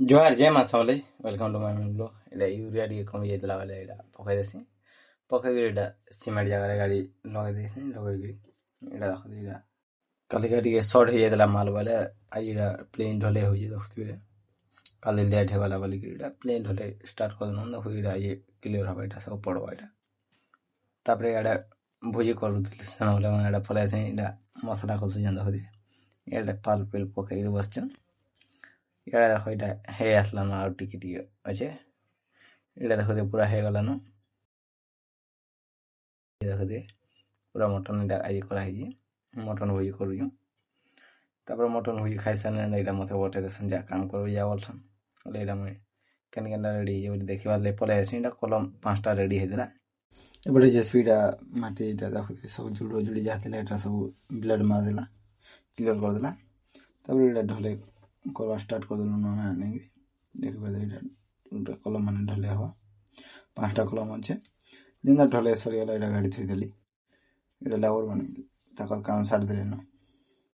ଜୁହାର ଜୟ ମା Samalei welcome to my blog. ଏଇଟା ୟୁରିଆ ଟିକେ କମି ଯାଇଥିଲା ବେଲେ ଏଇଟା ପକାଇ ଦେସି। ପକାଇକିରି ଏଇଟା ସିମେଣ୍ଟ ଜାଗାରେ ଗାଡ଼ି ଲଗାଇ ଦେଇସି। ଲଗାଇକିରି ଏଇଟା ଦେଖୁଥିଲି ଏଇଟା କାଲିକା ଟିକେ ସର୍ଟ ହେଇଯାଇଥିଲା ମାଲ ବେଲେ ଆଜି ଏଇଟା ପ୍ଲେନ୍ ଢଲେଇ ହେଉଛି ଦେଖୁଥିବେ। କାଲି ଲେଟ୍ ହେଇଗଲା ବୋଲିକିରି ଏଇଟା ପ୍ଲେନ୍ ଢଲେଇ ଷ୍ଟାର୍ଟ କରିଦେଲୁ। ଦେଖୁଥିଲି ଏଇଟା ଆଜି କ୍ଲିୟର ହେବ, ଏଇଟା ସବୁ ପଡ଼ବା ଏଇଟା। ତାପରେ ଏଇଟା ଭୋଜି କରୁଥିଲି ସେନ ବେଲେ ମୁଁ ଏଇଟା ପଳେଇ ଆସି ଏଇଟା ମସଲା କଷୁଛନ୍ ଦେଖୁଥିବେ। ଏଇଟା ପାଲ ପିଲ୍ ପକାଇକିରି ବସିଛନ୍। ଇଆଡ଼େ ଦେଖ ଏଇଟା ହେଇ ଆସିଲାନ ଆଉ ଟିକେ ଟିକେ ଅଛେ। ଏଇଟା ଦେଖୁଥିବେ ପୁରା ହେଇଗଲାନ। ଦେଖୁଥିବେ ପୁରା ମଟନ୍ ଏଇଟା ଆଜି କରାହେଇଛି। ମଟନ୍ ଭୋଜି କରୁଛୁଁ। ତାପରେ ମଟନ୍ ଭୋଜି ଖାଇସାରିଲେ ଏଇଟା ମୋତେ ବଟେଇ ଦେସନ୍ ଯାହା କାମ କରିବି ଯା ବୋଲସନ୍। ହେଲେ ଏଇଟା ମୁଇଁ କେନ୍ କେନ୍ଟା ରେଡ଼ି ହେଇଛି ବୋଲି ଦେଖିବାର ଲାଗି ପଳେଇ ଆସିନି। ଏଇଟା କଲମ୍ 5ଟା ରେଡ଼ି ହେଇଥିଲା। ଏପଟେ ଜେସିବିଟା ମାଟି ଏଇଟା ଦେଖୁଥିବେ ସବୁ ଜୁଡ଼ ଜୁଡ଼ି ଯାହା ଥିଲା ଏଇଟା ସବୁ ବ୍ଲେଡ଼ ମାରିଦେଲା, କ୍ଲିୟର କରିଦେଲା। ତାପରେ ଏଇଟା ଢଲେଇ କରିବା ଷ୍ଟାର୍ଟ କରିଦେଲୁ ଆମେ ଆଣିକି। ଦେଖିପାରିବେ ଏଇଟା ଗୋଟେ କଲମ୍ ମାନେ ଢଲେଇ ହେବା। 5ଟା କଲମ୍ ଅଛେ। ଯେନ୍ତା ଢଲେଇ ସରିଗଲା ଏଇଟା ଗାଡ଼ି ଥୋଇଦେଲି। ଏଇଟା ଲେବର ମାନେ ତାଙ୍କର କାମ ସାରିଦେଲେନ।